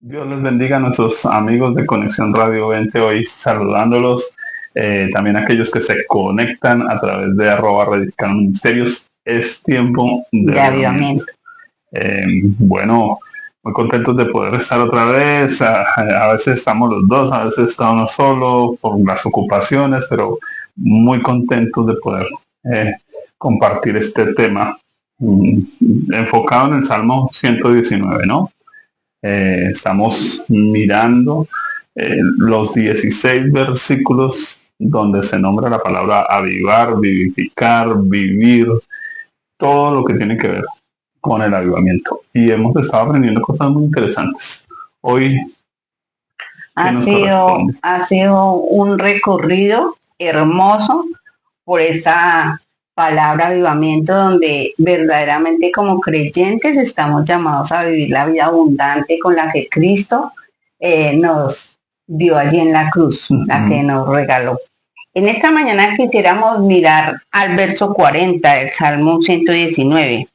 Dios les bendiga a nuestros amigos de Conexión Radio 20 hoy saludándolos, también a aquellos que se conectan a través de @Radical Ministerios. Es tiempo de de avivamiento. avivamiento. Bueno, muy contentos de poder estar otra vez. A veces estamos los dos, a veces está uno solo por las ocupaciones, pero muy contentos de poder eh, compartir este tema enfocado en el Salmo 119, ¿no? Estamos mirando los 16 versículos donde se nombra la palabra avivar, vivificar, vivir, todo lo que tiene que ver con el avivamiento. Y hemos estado aprendiendo cosas muy interesantes. Hoy, ¿qué Ha nos sido, corresponde? ha sido un recorrido hermoso por esa palabra avivamiento donde verdaderamente como creyentes estamos llamados a vivir la vida abundante con la que Cristo nos dio allí en la cruz, la que nos regaló. En esta mañana quisiéramos mirar al verso 40 del Salmo 119.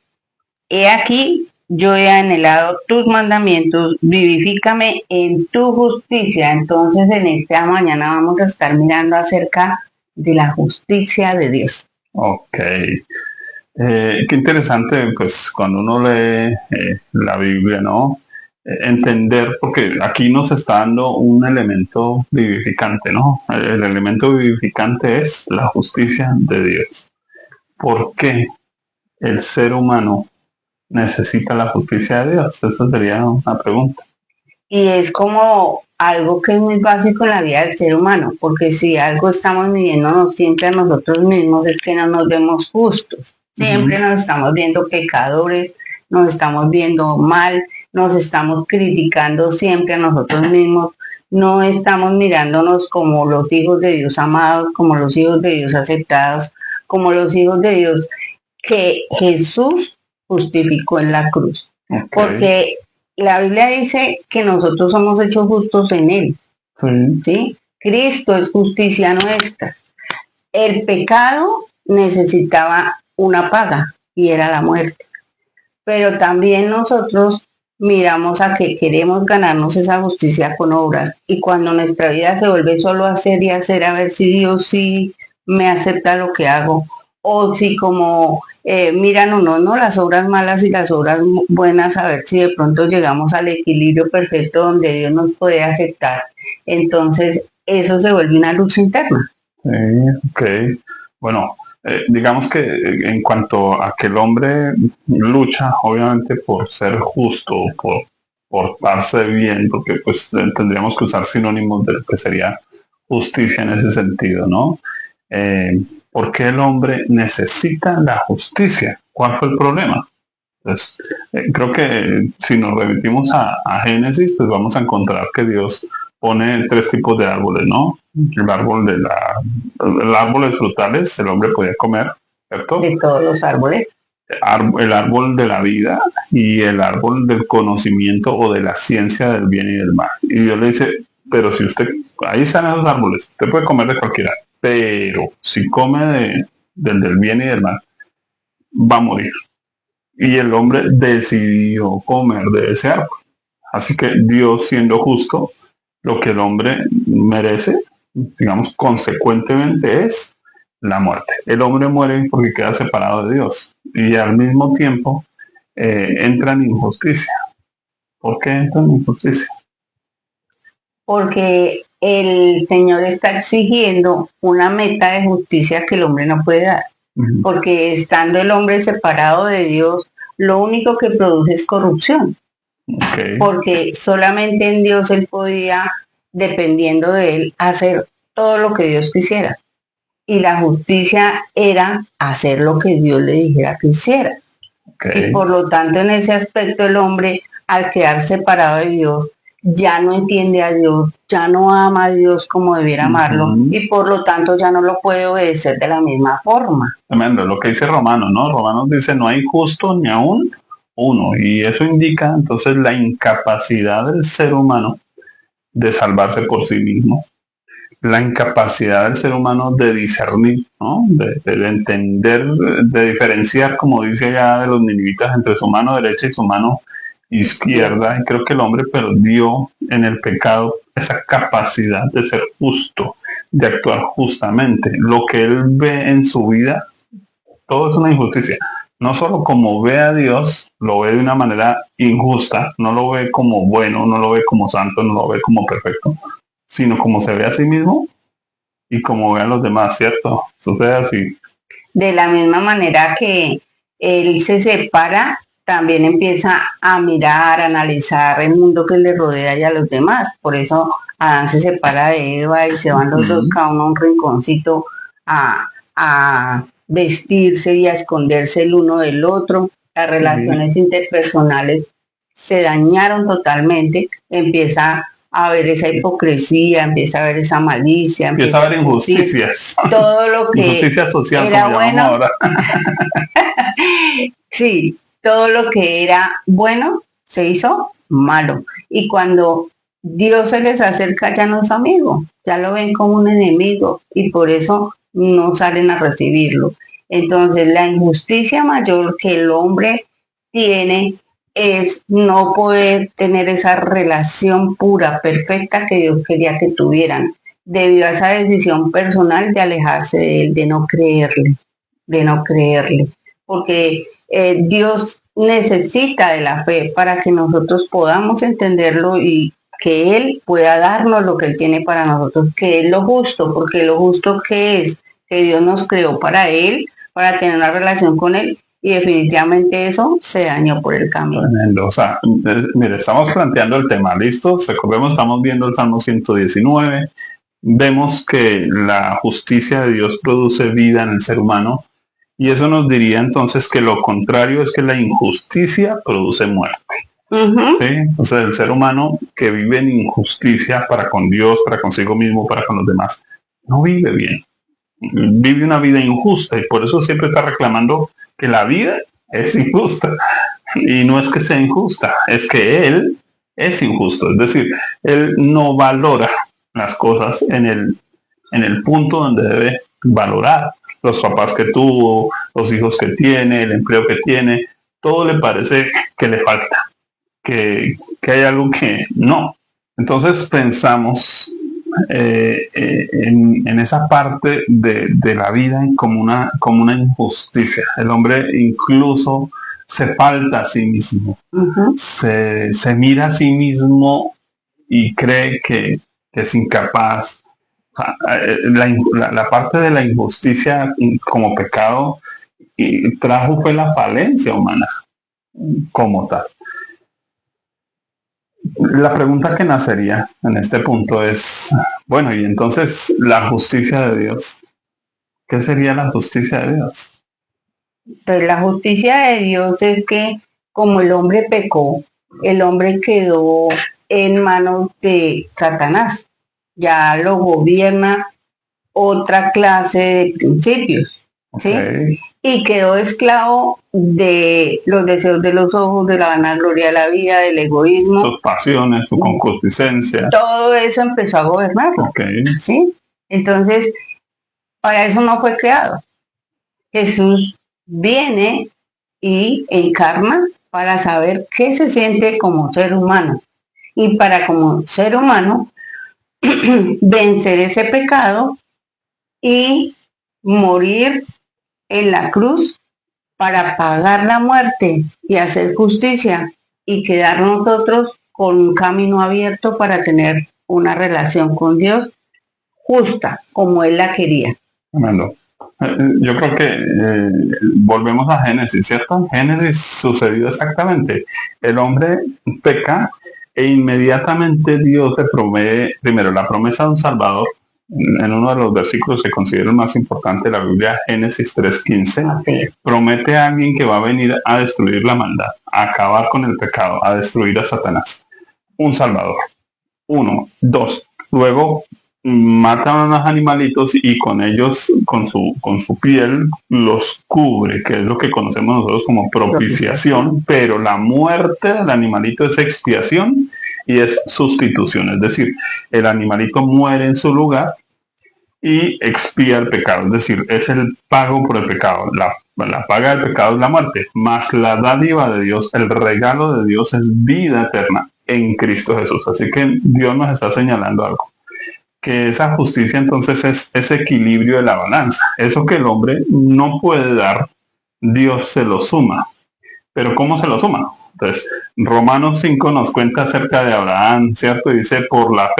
He aquí, yo he anhelado tus mandamientos, vivifícame en tu justicia. Entonces, en esta mañana vamos a estar mirando acerca de la justicia de Dios. Ok. Qué interesante, pues, cuando uno lee la Biblia, ¿no? Entender, porque aquí nos está dando un elemento vivificante, ¿no? El elemento vivificante es la justicia de Dios. ¿Por qué el ser humano necesita la justicia de Dios? Esa sería una pregunta. Y es como algo que es muy básico en la vida del ser humano, porque si algo estamos midiéndonos siempre a nosotros mismos es que no nos vemos justos. Siempre nos estamos viendo pecadores, nos estamos viendo mal, nos estamos criticando siempre a nosotros mismos, no estamos mirándonos como los hijos de Dios amados, como los hijos de Dios aceptados, como los hijos de Dios que Jesús justificó en la cruz. Okay. Porque la Biblia dice que nosotros somos hechos justos en Él. Sí. ¿Sí? Cristo es justicia nuestra. El pecado necesitaba una paga y era la muerte. Pero también nosotros miramos a que queremos ganarnos esa justicia con obras. Y cuando nuestra vida se vuelve solo hacer y hacer, a ver si Dios sí me acepta lo que hago, o si como miran uno, ¿no? Las obras malas y las obras buenas, a ver si de pronto llegamos al equilibrio perfecto donde Dios nos puede aceptar. Entonces, eso se vuelve una lucha interna. Sí, ok. Bueno, digamos que en cuanto a que el hombre lucha, obviamente, por ser justo, por darse bien, porque pues tendríamos que usar sinónimos de lo que sería justicia en ese sentido, ¿no? ¿Por qué el hombre necesita la justicia? ¿Cuál fue el problema? Pues creo que si nos remitimos a Génesis, pues vamos a encontrar que Dios pone tres tipos de árboles, ¿no? El árbol de el árboles frutales, el hombre podía comer, ¿cierto? De todos los árboles. El árbol de la vida y el árbol del conocimiento o de la ciencia del bien y del mal. Y Dios le dice, pero si usted, ahí están esos árboles, usted puede comer de cualquiera, pero si come del bien y del mal, va a morir. Y el hombre decidió comer de ese árbol. Así que Dios, siendo justo, lo que el hombre merece, digamos, consecuentemente es la muerte. El hombre muere porque queda separado de Dios y al mismo tiempo entra en injusticia. ¿Por qué entra en injusticia? Porque el Señor está exigiendo una meta de justicia que el hombre no puede dar. Porque estando el hombre separado de Dios, lo único que produce es corrupción. Okay. Porque solamente en Dios él podía, dependiendo de él, hacer todo lo que Dios quisiera. Y la justicia era hacer lo que Dios le dijera que hiciera. Okay. Y por lo tanto, en ese aspecto, el hombre, al quedar separado de Dios, ya no entiende a Dios, ya no ama a Dios como debiera amarlo, y por lo tanto ya no lo puede obedecer de la misma forma. Tremendo, lo que dice Romanos, ¿no? Romanos dice, no hay justo ni aún uno, y eso indica entonces la incapacidad del ser humano de salvarse por sí mismo, la incapacidad del ser humano de discernir, ¿no? de entender, de diferenciar, como dice allá de los ninivitas, entre su mano derecha y su mano izquierda, y creo que el hombre perdió en el pecado esa capacidad de ser justo, de actuar justamente. Lo que él ve en su vida, todo es una injusticia. No solo como ve a Dios, lo ve de una manera injusta, no lo ve como bueno, no lo ve como santo, no lo ve como perfecto, sino como se ve a sí mismo y como ve a los demás, ¿cierto? Sucede así. De la misma manera que él se separa, también empieza a mirar, a analizar el mundo que le rodea y a los demás. Por eso Adán se separa de Eva y se van los dos cada uno a un rinconcito a vestirse y a esconderse el uno del otro. Las relaciones interpersonales se dañaron totalmente. Empieza a ver esa hipocresía, empieza a ver esa malicia, empieza a ver injusticias. Todo lo que injusticia social, era como bueno. Ahora. Sí, todo lo que era bueno se hizo malo. Y cuando Dios se les acerca ya no es amigo, ya lo ven como un enemigo y por eso no salen a recibirlo. Entonces la injusticia mayor que el hombre tiene es no poder tener esa relación pura, perfecta que Dios quería que tuvieran, debido a esa decisión personal de alejarse de él, de no creerle, porque Dios necesita de la fe para que nosotros podamos entenderlo y que Él pueda darnos lo que Él tiene para nosotros, que es lo justo, porque lo justo que es que Dios nos creó para Él, para tener una relación con Él, y definitivamente eso se dañó por el camino. Tremendo. O sea, mire, estamos planteando el tema, ¿listo? Recordemos, estamos viendo el Salmo 119, vemos que la justicia de Dios produce vida en el ser humano, y eso nos diría entonces que lo contrario es que la injusticia produce muerte. ¿Sí? O sea, el ser humano que vive en injusticia para con Dios, para consigo mismo, para con los demás, no vive bien. Vive una vida injusta y por eso siempre está reclamando que la vida es injusta. Y no es que sea injusta, es que él es injusto. Es decir, él no valora las cosas en el punto donde debe valorar. Los papás que tuvo, los hijos que tiene, el empleo que tiene, todo le parece que le falta, que hay algo que no. Entonces pensamos en esa parte de la vida como una injusticia. El hombre incluso se falta a sí mismo, se mira a sí mismo y cree que es incapaz. La parte de la injusticia como pecado trajo fue la falencia humana como tal. La pregunta que nacería en este punto es, bueno, y entonces la justicia de Dios, ¿qué sería la justicia de Dios? Pues la justicia de Dios es que como el hombre pecó, el hombre quedó en manos de Satanás, ya lo gobierna otra clase de principios, ¿sí? Okay. Y quedó esclavo de los deseos de los ojos, de la vanagloria de la vida, del egoísmo. Sus pasiones, su concupiscencia. Todo eso empezó a gobernarlo. Okay. ¿Sí? Entonces, para eso no fue creado. Jesús viene y encarna para saber qué se siente como ser humano. Y para como ser humano vencer ese pecado y morir en la cruz para pagar la muerte y hacer justicia y quedar nosotros con un camino abierto para tener una relación con Dios justa como Él la quería. Tremendo. Yo creo que volvemos a Génesis, ¿cierto? En Génesis sucedió exactamente. El hombre peca e inmediatamente Dios le provee, primero, la promesa de un Salvador. En uno de los versículos que considero el más importante de la Biblia, Génesis 3:15, promete a alguien que va a venir a destruir la maldad, a acabar con el pecado, a destruir a Satanás. Un Salvador. 1, 2. Luego matan a unos animalitos y con ellos, con su piel, los cubre, que es lo que conocemos nosotros como propiciación, pero la muerte del animalito es expiación y es sustitución, es decir, el animalito muere en su lugar y expía el pecado, es decir, es el pago por el pecado. La paga del pecado es la muerte, mas la dádiva de Dios, el regalo de Dios es vida eterna en Cristo Jesús. Así que Dios nos está señalando algo, que esa justicia entonces es ese equilibrio de la balanza. Eso que el hombre no puede dar, Dios se lo suma. Pero ¿cómo se lo suma? Entonces, Romanos 5 nos cuenta acerca de Abraham, ¿cierto? Dice, por la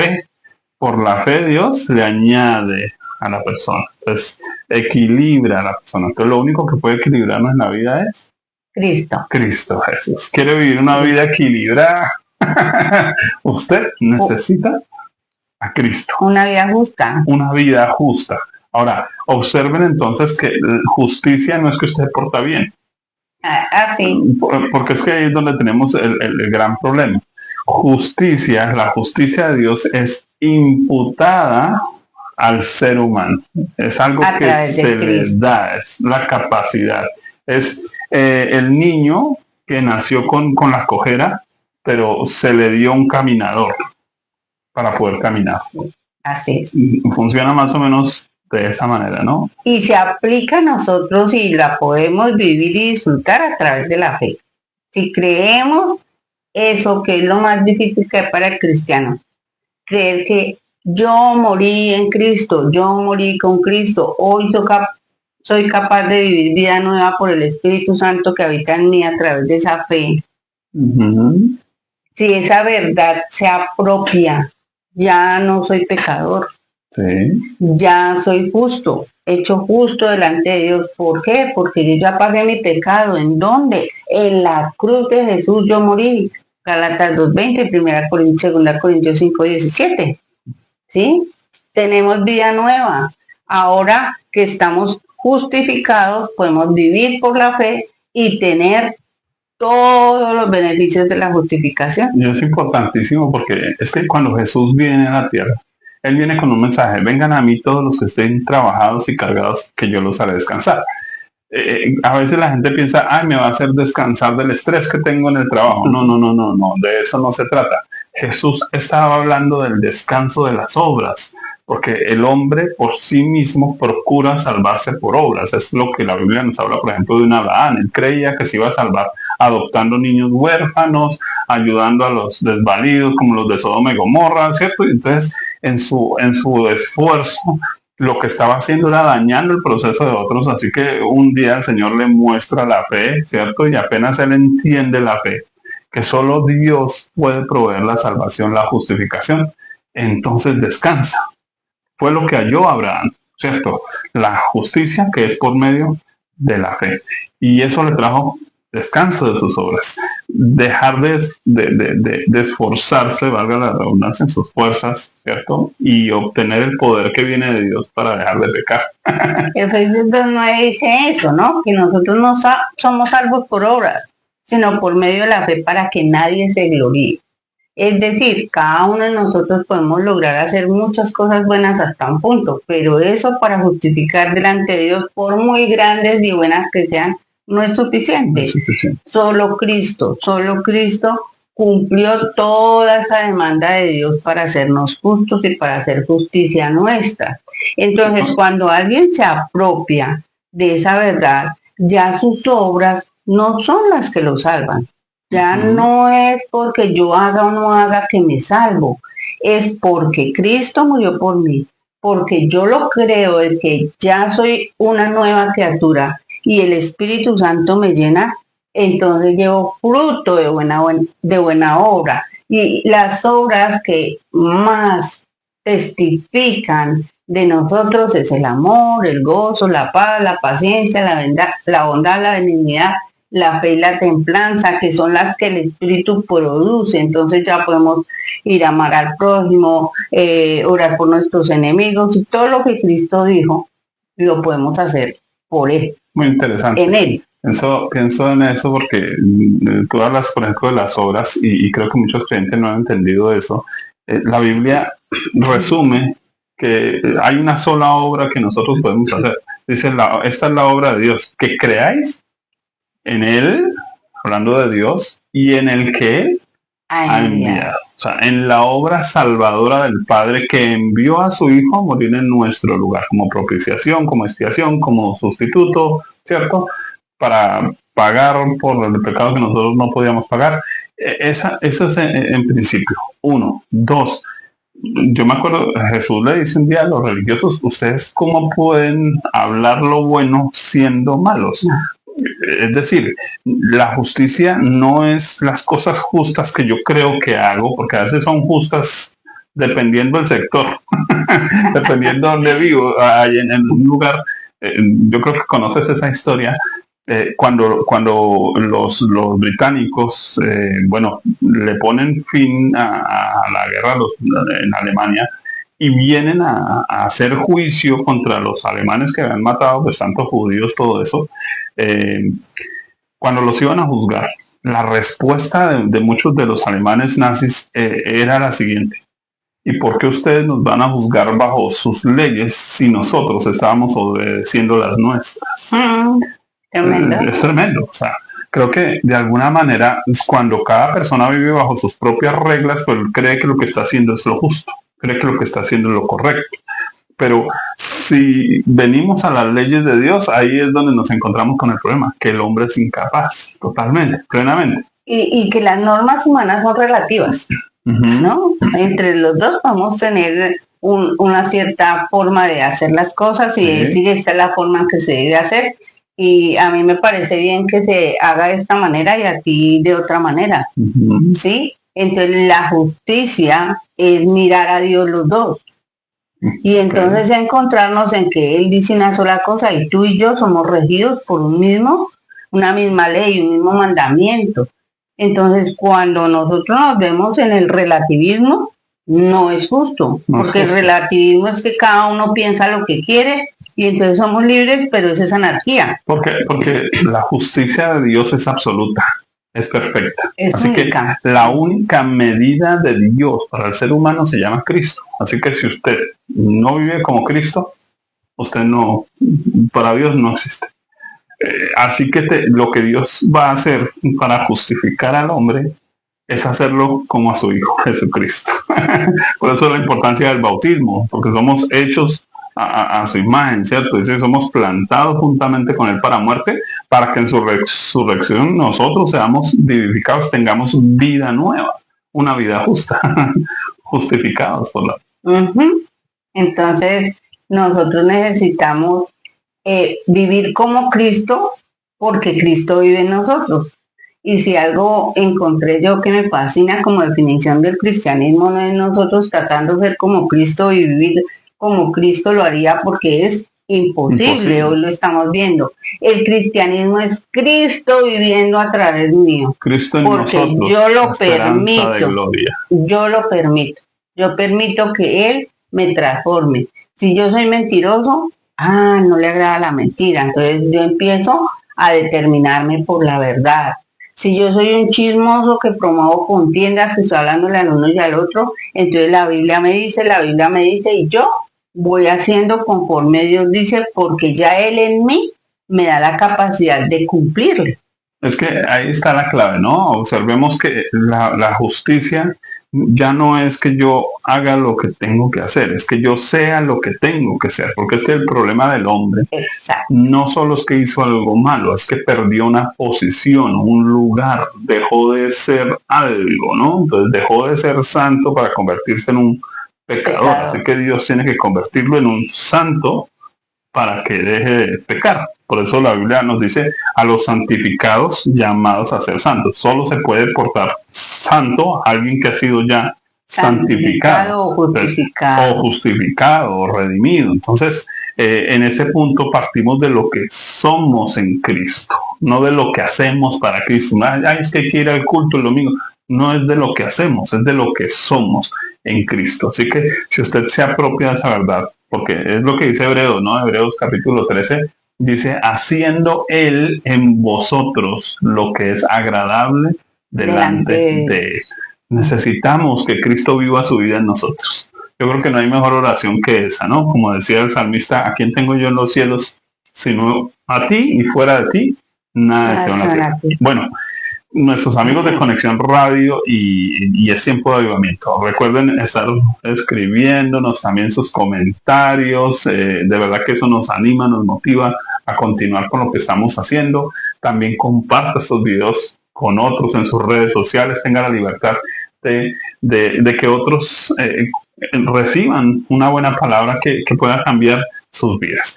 fe Dios le añade a la persona. Entonces, equilibra a la persona. Entonces, lo único que puede equilibrarnos en la vida es Cristo Jesús. ¿Quiere vivir una vida equilibrada? Usted necesita a Cristo. Una vida justa. Una vida justa. Ahora, observen entonces que justicia no es que usted porta bien. Sí. Porque es que ahí es donde tenemos el gran problema. Justicia, la justicia de Dios es imputada al ser humano. Es algo que se les da, es la capacidad. Es el niño que nació con la cojera, pero se le dio un caminador para poder caminar. Así es. Funciona más o menos de esa manera, ¿no? Y se aplica a nosotros y la podemos vivir y disfrutar a través de la fe. Si creemos eso, que es lo más difícil que hay para el cristiano, creer que yo morí en Cristo, yo morí con Cristo, hoy soy capaz de vivir vida nueva por el Espíritu Santo que habita en mí a través de esa fe. Si esa verdad se apropia, ya no soy pecador. Sí. Ya soy justo, hecho justo delante de Dios. ¿Por qué? Porque yo ya pagué mi pecado. ¿En dónde? En la cruz de Jesús yo morí. Gálatas 2:20, 2 Corintios 5:17. ¿Sí? Tenemos vida nueva. Ahora que estamos justificados, podemos vivir por la fe y tener todos los beneficios de la justificación. Y es importantísimo porque es que cuando Jesús viene a la tierra, Él viene con un mensaje: vengan a mí todos los que estén trabajados y cargados, que yo los haré descansar. A veces la gente piensa, ay, me va a hacer descansar del estrés que tengo en el trabajo. No, de eso no se trata. Jesús estaba hablando del descanso de las obras, porque el hombre por sí mismo procura salvarse por obras. Es lo que la Biblia nos habla, por ejemplo, de un Abraham. Él creía que se iba a salvar adoptando niños huérfanos, ayudando a los desvalidos como los de Sodoma y Gomorra, ¿cierto? Y entonces, en su esfuerzo, lo que estaba haciendo era dañando el proceso de otros. Así que un día el Señor le muestra la fe, ¿cierto? Y apenas él entiende la fe, que solo Dios puede proveer la salvación, la justificación, entonces descansa. Fue lo que halló Abraham, ¿cierto? La justicia que es por medio de la fe. Y eso le trajo descanso de sus obras. Dejar de esforzarse, valga la redundancia, en sus fuerzas, ¿cierto? Y obtener el poder que viene de Dios para dejar de pecar. Efesios 2:9 dice eso, ¿no? Que nosotros no somos salvos por obras, sino por medio de la fe, para que nadie se gloríe. Es decir, cada uno de nosotros podemos lograr hacer muchas cosas buenas hasta un punto, pero eso para justificar delante de Dios, por muy grandes y buenas que sean, no es suficiente. Solo Cristo cumplió toda esa demanda de Dios para hacernos justos y para hacer justicia nuestra. Entonces, cuando alguien se apropia de esa verdad, ya sus obras no son las que lo salvan. Ya no es porque yo haga o no haga que me salvo, es porque Cristo murió por mí, porque yo lo creo de que ya soy una nueva criatura y el Espíritu Santo me llena, entonces llevo fruto de buena obra. Y las obras que más testifican de nosotros es el amor, el gozo, la paz, la paciencia, la bondad, la benignidad, la fe y la templanza, que son las que el Espíritu produce. Entonces ya podemos ir a amar al prójimo, orar por nuestros enemigos, y todo lo que Cristo dijo lo podemos hacer por Él. Muy interesante. En Él. Pienso en eso porque tú hablas, por ejemplo, de las obras y creo que muchos creyentes no han entendido eso. La Biblia resume que hay una sola obra que nosotros podemos hacer. Dice, esta es la obra de Dios, que creáis en Él, hablando de Dios, y en el que Él ha enviado. O sea, en la obra salvadora del Padre, que envió a su Hijo a morir en nuestro lugar, como propiciación, como expiación, como sustituto, ¿cierto? para pagar por el pecado que nosotros no podíamos pagar. Eso es en principio. Uno. Dos, yo me acuerdo, Jesús le dice un día a los religiosos, ¿ustedes cómo pueden hablar lo bueno siendo malos? Es decir, la justicia no es las cosas justas que yo creo que hago, porque a veces son justas dependiendo del sector, dependiendo de donde vivo. En un lugar, yo creo que conoces esa historia, cuando los británicos, bueno, le ponen fin a la guerra en Alemania y vienen a hacer juicio contra los alemanes que habían matado, pues tantos judíos, todo eso. eh, Cuando los iban a juzgar, la respuesta de muchos de los alemanes nazis era la siguiente: ¿y por qué ustedes nos van a juzgar bajo sus leyes si nosotros estábamos obedeciendo las nuestras? Tremendo. Es tremendo. O sea, creo que de alguna manera cuando cada persona vive bajo sus propias reglas, pues cree que lo que está haciendo es lo justo, cree que lo que está haciendo es lo correcto. Pero si venimos a las leyes de Dios, ahí es donde nos encontramos con el problema, que el hombre es incapaz, totalmente, plenamente. Y que las normas humanas son relativas, ¿no? Entre los dos vamos a tener una cierta forma de hacer las cosas y de decir esta es la forma en que se debe hacer. Y a mí me parece bien que se haga de esta manera y a ti de otra manera, ¿sí? Entonces la justicia es mirar a Dios los dos. Y entonces encontrarnos en que Él dice una sola cosa y tú y yo somos regidos por una misma ley, un mismo mandamiento. Entonces cuando nosotros nos vemos en el relativismo, no es justo, porque el relativismo es que cada uno piensa lo que quiere y entonces somos libres, pero eso es anarquía. Porque la justicia de Dios es absoluta, es perfecta. Es Así única. que la única medida de Dios para el ser humano se llama Cristo. Así que si usted no vive como Cristo, usted no, para Dios no existe. Así que lo que Dios va a hacer para justificar al hombre es hacerlo como a su Hijo Jesucristo. Por eso la importancia del bautismo, porque somos hechos a su imagen, ¿cierto? Dice, somos plantados juntamente con Él para muerte, para que en su resurrección nosotros seamos vivificados, tengamos vida nueva, una vida justa, justificados por la... Entonces, nosotros necesitamos vivir como Cristo, porque Cristo vive en nosotros. Y si algo encontré yo que me fascina como definición del cristianismo, no es nosotros tratando de ser como Cristo y vivir como Cristo lo haría, porque es imposible. Hoy lo estamos viendo. El cristianismo es Cristo viviendo a través mío. Cristo en porque nosotros, yo lo permito. Yo permito que Él me transforme. Si yo soy mentiroso, no le agrada la mentira. Entonces yo empiezo a determinarme por la verdad. Si yo soy un chismoso que promuevo contiendas, que estoy hablándole al uno y al otro, entonces la Biblia me dice, y yo voy haciendo conforme Dios dice, porque ya Él en mí me da la capacidad de cumplirle. Es que ahí está la clave, ¿no? Observemos que la justicia ya no es que yo haga lo que tengo que hacer, es que yo sea lo que tengo que ser, porque es que el problema del hombre no solo es que hizo algo malo, es que perdió una posición, un lugar, dejó de ser algo, ¿no? Entonces dejó de ser santo para convertirse en un pecador, así que Dios tiene que convertirlo en un santo para que deje de pecar. Por eso la Biblia nos dice a los santificados llamados a ser santos. Solo se puede portar santo a alguien que ha sido ya santificado o justificado o redimido. Entonces, en ese punto partimos de lo que somos en Cristo, no de lo que hacemos para Cristo. Es que hay que ir al culto el domingo. No es de lo que hacemos, es de lo que somos en Cristo. Así que si usted se apropia de esa verdad, porque es lo que dice Hebreos, ¿no? Hebreos capítulo 13, dice, haciendo Él en vosotros lo que es agradable delante de Él. Necesitamos que Cristo viva su vida en nosotros. Yo creo que no hay mejor oración que esa, ¿no? Como decía el salmista, ¿a quién tengo yo en los cielos sino a ti? Y fuera de ti, nada deseo en la tierra. Bueno, nuestros amigos de Conexión Radio y Es Tiempo de Avivamiento. Recuerden estar escribiéndonos también sus comentarios. De verdad que eso nos anima, nos motiva a continuar con lo que estamos haciendo. También comparta estos videos con otros en sus redes sociales, tenga la libertad de que otros reciban una buena palabra que pueda cambiar sus vidas.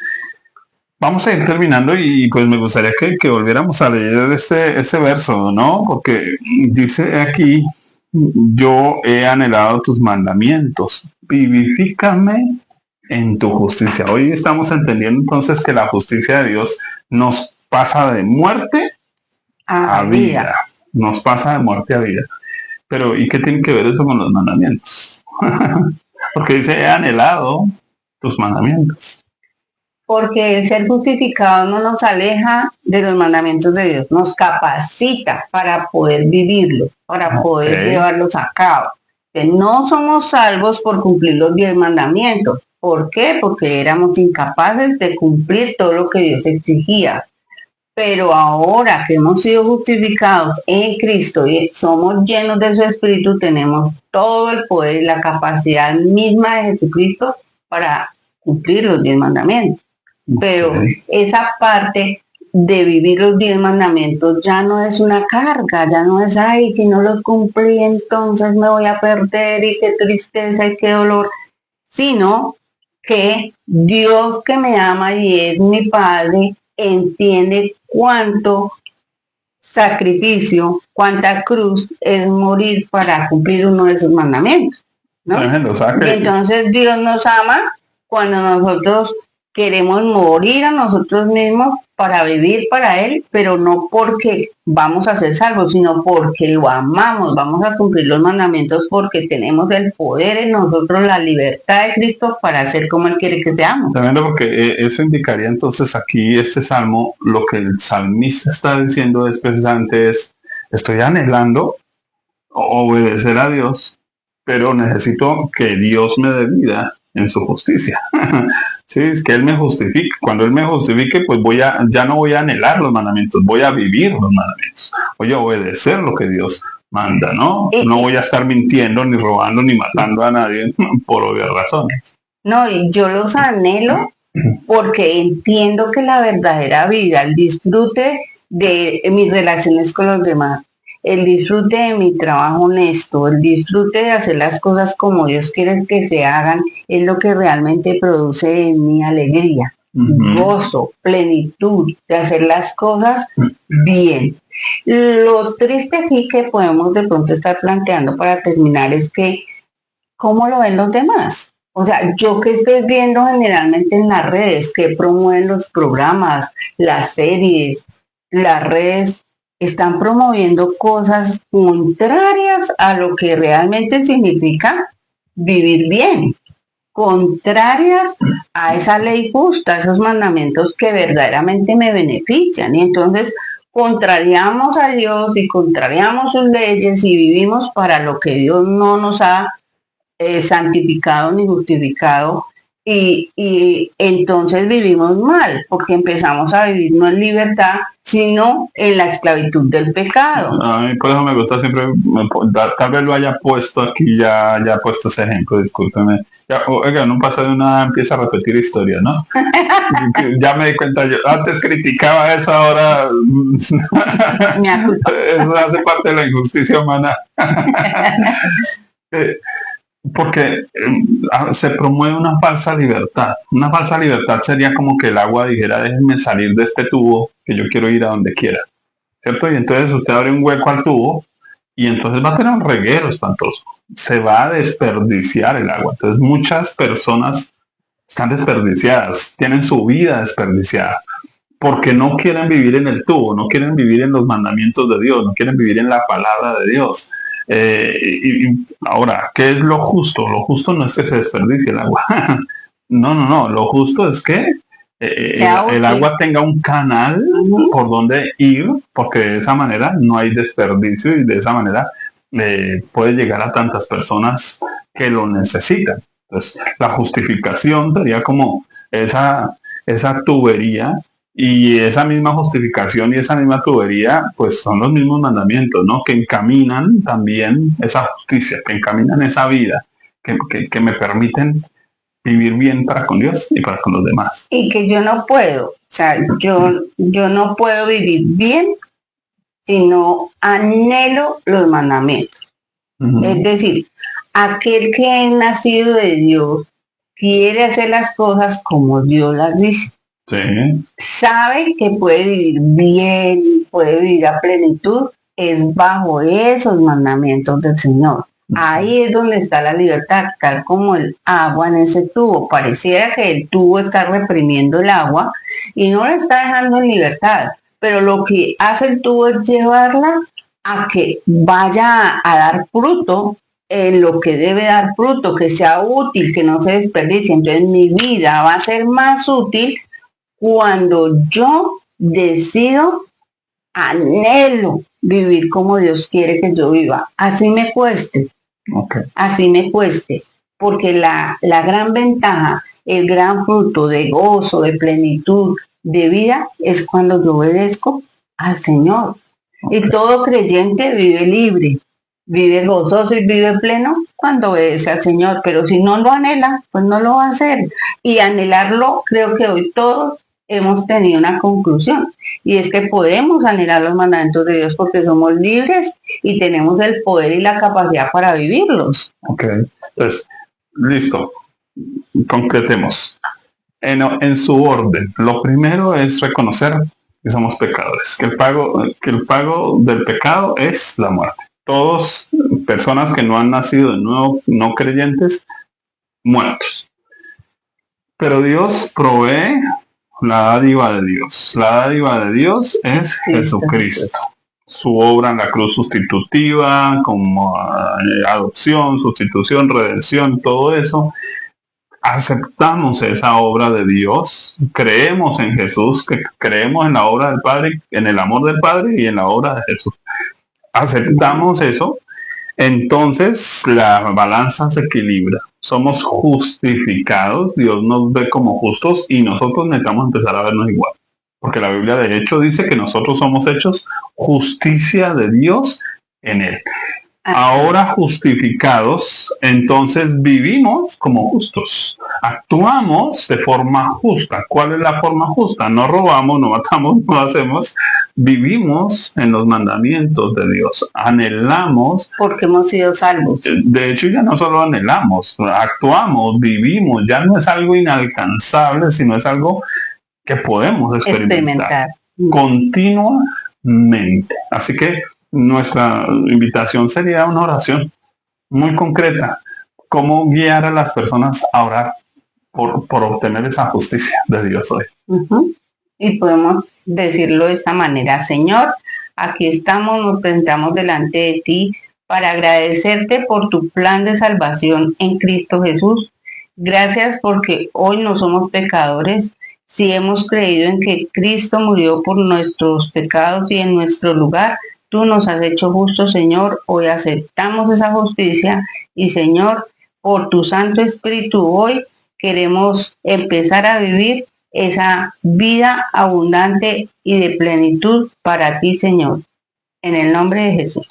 Vamos a ir terminando y pues me gustaría que volviéramos a leer ese verso, ¿no? Porque dice aquí, yo he anhelado tus mandamientos, vivifícame en tu justicia. Hoy estamos entendiendo entonces que la justicia de Dios nos pasa de muerte a vida. Nos pasa de muerte a vida. Pero ¿y qué tiene que ver eso con los mandamientos? Porque dice, he anhelado tus mandamientos. Porque el ser justificado no nos aleja de los mandamientos de Dios, nos capacita para poder vivirlos, para poder llevarlos a cabo. Que no somos salvos por cumplir los 10 mandamientos. ¿Por qué? Porque éramos incapaces de cumplir todo lo que Dios exigía. Pero ahora que hemos sido justificados en Cristo y somos llenos de su Espíritu, tenemos todo el poder y la capacidad misma de Jesucristo para cumplir los 10 mandamientos. Pero esa parte de vivir los 10 mandamientos ya no es una carga, ya no es, ay, si no los cumplí entonces me voy a perder y qué tristeza y qué dolor, sino que Dios que me ama y es mi Padre entiende cuánto sacrificio, cuánta cruz es morir para cumplir uno de esos mandamientos, ¿no? Y entonces Dios nos ama cuando nosotros queremos morir a nosotros mismos para vivir para Él, pero no porque vamos a ser salvos, sino porque lo amamos, vamos a cumplir los mandamientos porque tenemos el poder en nosotros, la libertad de Cristo para ser como Él quiere que seamos. Tremendo, porque eso indicaría entonces aquí este salmo, lo que el salmista está diciendo es precisamente estoy anhelando obedecer a Dios, pero necesito que Dios me dé vida en su justicia. Sí, es que Él me justifique. Cuando Él me justifique, pues ya no voy a anhelar los mandamientos, voy a vivir los mandamientos, voy a obedecer lo que Dios manda, ¿no? No voy a estar mintiendo, ni robando, ni matando a nadie por obvias razones. No, y yo los anhelo porque entiendo que la verdadera vida, el disfrute de mis relaciones con los demás, el disfrute de mi trabajo honesto, el disfrute de hacer las cosas como Dios quiere que se hagan, es lo que realmente produce en mí alegría, gozo, plenitud de hacer las cosas bien. Lo triste aquí que podemos de pronto estar planteando para terminar es que, ¿cómo lo ven los demás? O sea, yo que estoy viendo generalmente en las redes que promueven los programas, las series, las redes, están promoviendo cosas contrarias a lo que realmente significa vivir bien, contrarias a esa ley justa, a esos mandamientos que verdaderamente me benefician. Y entonces contrariamos a Dios y contrariamos sus leyes y vivimos para lo que Dios no nos ha santificado ni justificado. Y entonces vivimos mal, porque empezamos a vivir no en libertad, sino en la esclavitud del pecado. A mí por eso me gusta siempre, tal vez lo haya puesto aquí, ya he puesto ese ejemplo, discúlpeme. Oiga, no pasa de nada, empieza a repetir historia, ¿no? Ya me di cuenta, yo antes criticaba eso, ahora eso hace parte de la injusticia humana. Porque se promueve una falsa libertad. Una falsa libertad sería como que el agua dijera, déjenme salir de este tubo, que yo quiero ir a donde quiera, ¿cierto? Y entonces usted abre un hueco al tubo y entonces va a tener un reguero espantoso. Se va a desperdiciar el agua. Entonces muchas personas están desperdiciadas, tienen su vida desperdiciada, porque no quieren vivir en el tubo, no quieren vivir en los mandamientos de Dios, no quieren vivir en la palabra de Dios. Y ahora, ¿qué es lo justo? Lo justo no es que se desperdicie el agua. No. Lo justo es que el agua tenga un canal por donde ir, porque de esa manera no hay desperdicio y de esa manera puede llegar a tantas personas que lo necesitan. Entonces, la justificación sería como esa tubería. Y esa misma justificación y esa misma tubería, pues son los mismos mandamientos, ¿no? Que encaminan también esa justicia, que encaminan esa vida, que me permiten vivir bien para con Dios y para con los demás. Y que yo no puedo, o sea, yo no puedo vivir bien si no anhelo los mandamientos. Es decir, aquel que es nacido de Dios quiere hacer las cosas como Dios las dice. Sí. Sabe que puede vivir bien, puede vivir a plenitud, es bajo esos mandamientos del Señor. Ahí es donde está la libertad, tal como el agua en ese tubo. Pareciera que el tubo está reprimiendo el agua y no la está dejando en libertad, pero lo que hace el tubo es llevarla a que vaya a dar fruto en lo que debe dar fruto, que sea útil, que no se desperdicie. Entonces mi vida va a ser más útil cuando yo decido, anhelo vivir como Dios quiere que yo viva. Así me cueste, así me cueste, porque la gran ventaja, el gran fruto de gozo, de plenitud, de vida, es cuando yo obedezco al Señor. Y todo creyente vive libre, vive gozoso y vive pleno cuando obedece al Señor, pero si no lo anhela, pues no lo va a hacer. Y anhelarlo, creo que hoy todos hemos tenido una conclusión, y es que podemos anhelar los mandamientos de Dios porque somos libres y tenemos el poder y la capacidad para vivirlos. Ok, entonces, listo, concretemos. En su orden, lo primero es reconocer que somos pecadores, que el pago del pecado es la muerte. Todos, personas que no han nacido de nuevo, no creyentes, muertos. Pero Dios provee la dádiva de Dios. La dádiva de Dios es Jesucristo. Su obra en la cruz sustitutiva, como adopción, sustitución, redención, todo eso. Aceptamos esa obra de Dios, creemos en Jesús, que creemos en la obra del Padre, en el amor del Padre y en la obra de Jesús. Aceptamos eso, entonces la balanza se equilibra. Somos justificados, Dios nos ve como justos y nosotros necesitamos empezar a vernos igual. Porque la Biblia de hecho dice que nosotros somos hechos justicia de Dios en Él. Ahora justificados, entonces vivimos como justos. Actuamos de forma justa. ¿Cuál es la forma justa? No robamos, no matamos, no hacemos. Vivimos en los mandamientos de Dios. Anhelamos. Porque hemos sido salvos. De hecho, ya no solo anhelamos, actuamos, vivimos. Ya no es algo inalcanzable, sino es algo que podemos experimentar. Continuamente. Así que nuestra invitación sería una oración muy concreta. ¿Cómo guiar a las personas a orar por obtener esa justicia de Dios hoy? Y podemos decirlo de esta manera: Señor, aquí estamos, nos presentamos delante de ti para agradecerte por tu plan de salvación en Cristo Jesús. Gracias porque hoy no somos pecadores. Si hemos creído en que Cristo murió por nuestros pecados y en nuestro lugar, tú nos has hecho justos, Señor. Hoy aceptamos esa justicia y, Señor, por tu Santo Espíritu, hoy queremos empezar a vivir esa vida abundante y de plenitud para ti, Señor. En el nombre de Jesús.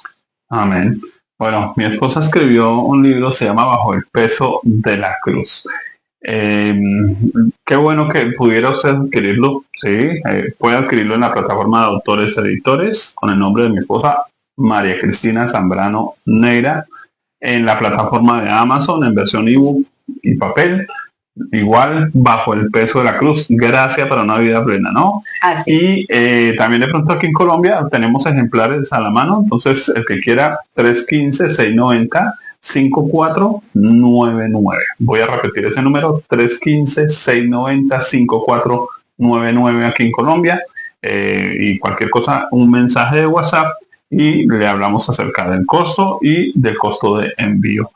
Amén. Bueno, mi esposa escribió un libro, se llama Bajo el peso de la cruz. Qué bueno que pudiera usted adquirirlo, sí, puede adquirirlo en la plataforma de Autores Editores con el nombre de mi esposa María Cristina Zambrano Neira, en la plataforma de Amazon en versión ebook y papel, igual Bajo el peso de la cruz, gracia para una vida plena, ¿no? Así. Y también de pronto aquí en Colombia tenemos ejemplares a la mano, entonces el que quiera 315-690-5499. Voy a repetir ese número, 315-690-5499 aquí en Colombia. Y cualquier cosa, un mensaje de WhatsApp y le hablamos acerca del costo y del costo de envío.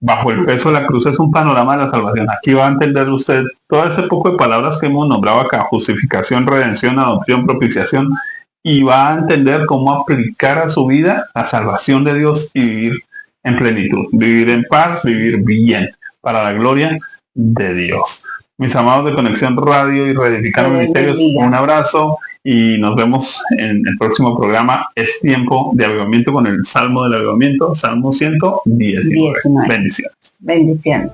Bajo el peso de la cruz es un panorama de la salvación. Aquí va a entender usted todo ese poco de palabras que hemos nombrado acá: justificación, redención, adopción, propiciación, y va a entender cómo aplicar a su vida la salvación de Dios y vivir en plenitud, vivir en paz, vivir bien, para la gloria de Dios. Mis amados de Conexión Radio y Reedificando Ministerios, un abrazo y nos vemos en el próximo programa. Es tiempo de avivamiento con el Salmo del Avivamiento, Salmo 119. Bendiciones. Bendiciones.